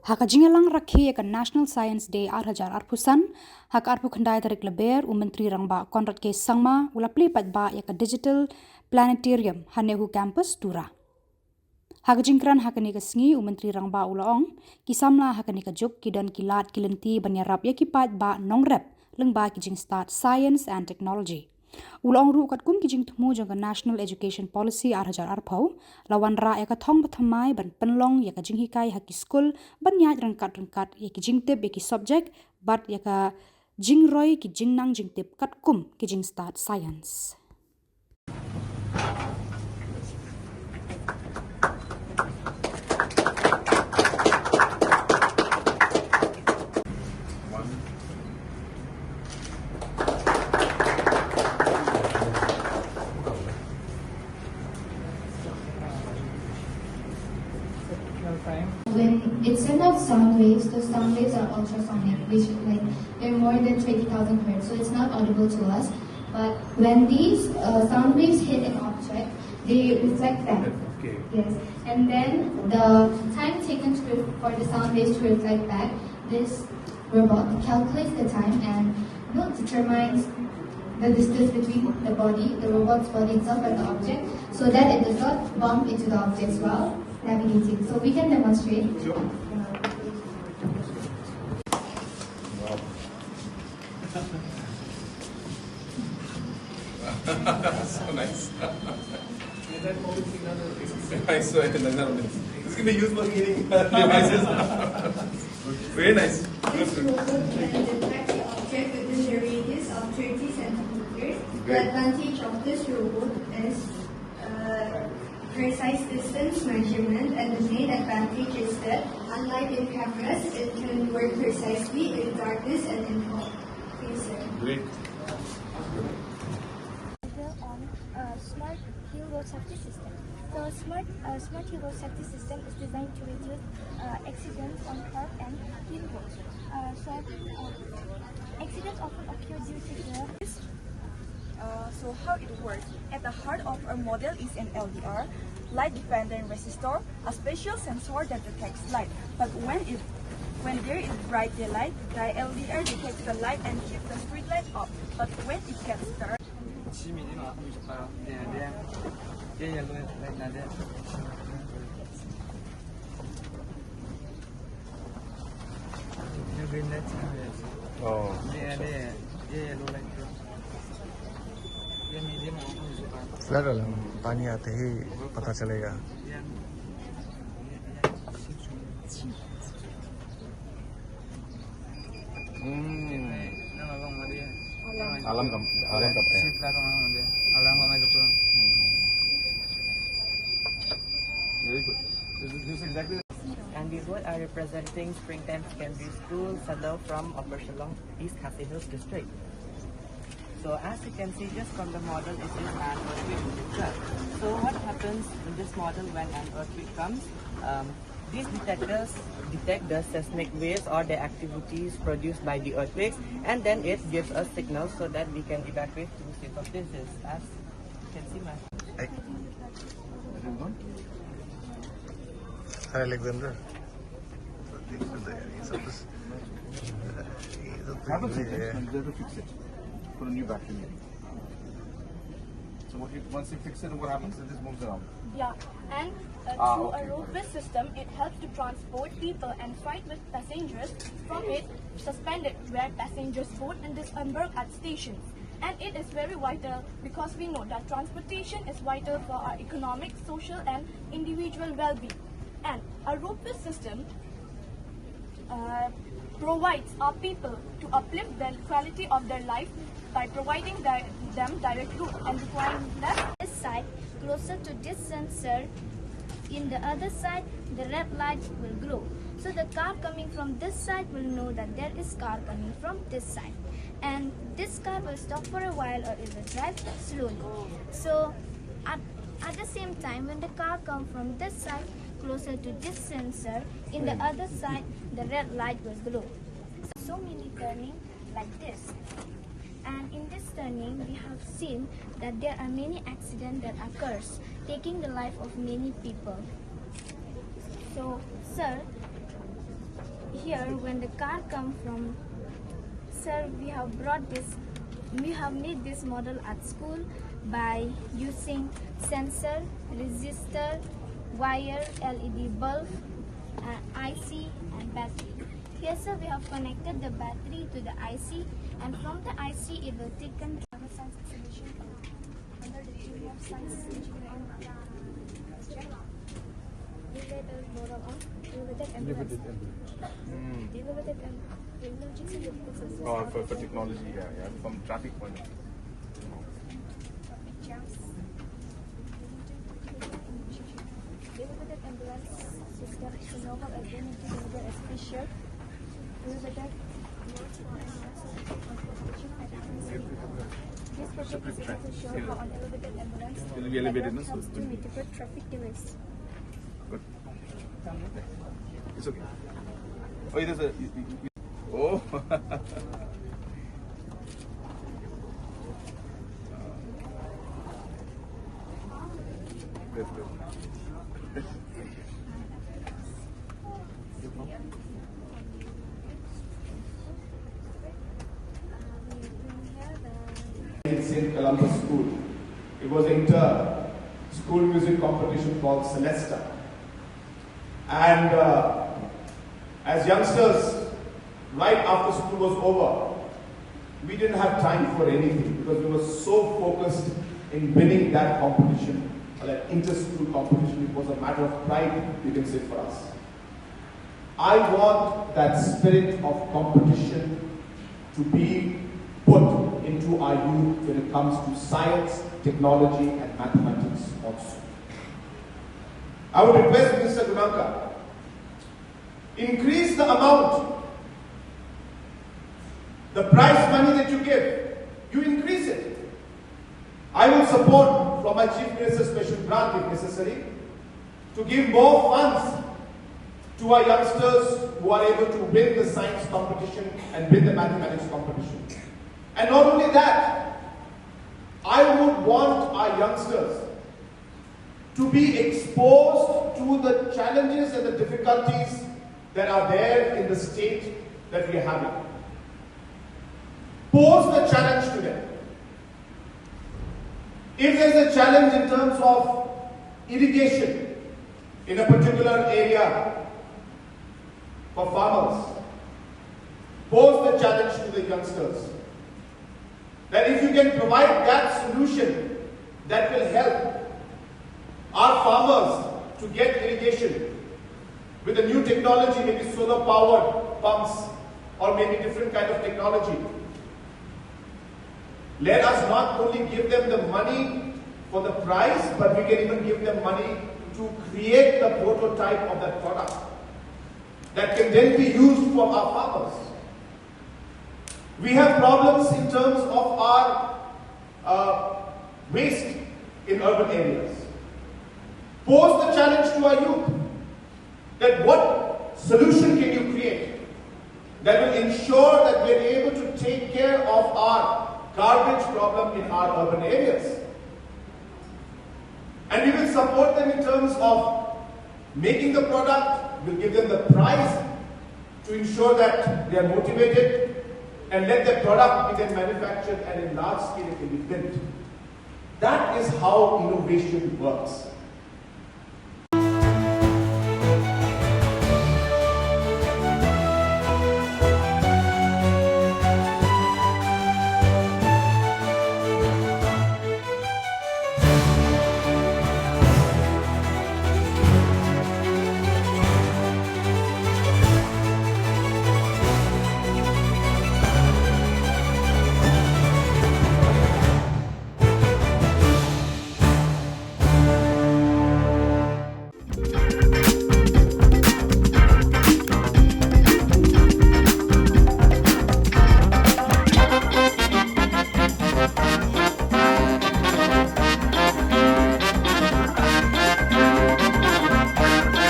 Haka jingalang rakhi ka National Science Day 2008 haka arpu khandai tarik leber Myntri Rangbah Konrad ke sangma ula pli patba ya ka digital Planetorium Nehu campus Tura. Haka jingkran haka ni ka sngi Myntri Rangbah ulaong ki Samla haka ni ka juk ki dan kilat kilenti banyarap ya ki patba nongrep lengba ki jing start science and technology. Ulang ru kat kum kijing tumu jang National Education Policy 2008 lawan ra ya ka thong bathamai ban penlong ya ka jing hikai haki school ban nyaj rangkat ya ki jing tip ya ki subject bat ya ka jing roi ki jing nang jing tip kat kum kijing start science. When it sends out sound waves, those sound waves are ultrasonic, which they're more than 20,000 hertz, so it's not audible to us. But when these sound waves hit an object, they reflect back. Okay. Yes, and then the time taken for the sound waves to reflect back, this robot calculates the time and determines the distance between the robot's body itself and the object, so that it does not bump into the objects while navigating. So we can demonstrate. Sure. So nice. I saw it in the Netherlands. It's going to be used for cleaning devices. Very nice. This robot can detect the object within the radius of 30 centimeters. The advantage of this robot is precise distance measurement, and the main advantage is that, unlike in cameras, it can work precisely in darkness and in fog. Okay, sir. Great. On a smart hill road safety system. The smart hill road safety system is designed to reduce accidents on curb and hill roads. Accidents often occur due to the So how it works? At the heart of our model is an LDR, light dependent resistor, a special sensor that detects light. But when there is bright daylight, the LDR detects the light and keeps the street light off. But when it gets dark, Oh. Flood वाला पानी आते ही पता चलेगा. Alam kapte. Very good. This is exactly. And these words are representing Springtime Secondary School, Sadao from Upper Shillong, East Khasinews district. So as you can see just from the model, it is an earthquake detector. So what happens in this model when an earthquake comes? These detectors detect the seismic waves or the activities produced by the earthquakes, and then it gives us signals so that we can evacuate to safer places. As you can see, Hi, Alexander. Happens it, and they have to fix it. Put a new battery in. So once you fix it, what happens? It just moves around. yeah, and through a roadway system, it helps to transport people and fight with passengers. From it, suspended where passengers board and disembark at stations. And it is very vital because we know that transportation is vital for our economic, social, and individual well-being. And a roadway system provides our people to uplift the quality of their life by providing them direct route and requiring less. this side closer to this sensor. In the other side, the red light will glow. So the car coming from this side will know that there is car coming from this side. And this car will stop for a while or it will drive slowly. So at the same time, when the car comes from this side closer to this sensor, in the other side, the red light will glow. So many turning like this. And in this turning, we have seen that there are many accidents that occurs, taking the life of many people. So, sir, here when the car come from, sir, we have made this model at school by using sensor, resistor, wire, LED bulb, IC and battery. Here, sir, we have connected the battery to the IC, and from the IC it will take control of science exhibition under the theme of science engineering. Elevated model of elevated ambulance. Elevated ambulance. Oh, for technology, yeah, from traffic point of view. Elevated ambulance system is a novel ability to deliver a special elevated This project is able to show how an elevated ambulance Will be elevated, no? helps to mitigate traffic delays. Good. It's okay. Oh, there's a. Oh. That's good. In St. Columbus School. It was an inter-school music competition called Celesta. And as youngsters, right after school was over, we didn't have time for anything because we were so focused in winning that competition, that inter-school competition. It was a matter of pride, you can say, for us. I want that spirit of competition to be put into our youth when it comes to science, technology, and mathematics also. I would request Mr. Gunanka, increase the amount, the prize money that you give, you increase it. I will support from my Chief Minister's special grant if necessary to give more funds to our youngsters who are able to win the science competition and win the mathematics competition. And not only that, I would want our youngsters to be exposed to the challenges and the difficulties that are there in the state that we are having. Pose the challenge to them. If there is a challenge in terms of irrigation in a particular area for farmers, pose the challenge to the youngsters. That if you can provide that solution that will help our farmers to get irrigation with a new technology, maybe solar powered pumps or maybe different kind of technology. Let us not only give them the money for the price, but we can even give them money to create the prototype of that product that can then be used for our farmers. We have problems in terms of our waste in urban areas. Pose the challenge to our youth that what solution can you create that will ensure that we are able to take care of our garbage problem in our urban areas. And we will support them in terms of making the product, we'll give them the price to ensure that they are motivated and let the product be then manufactured and in large scale it can be built. That is how innovation works.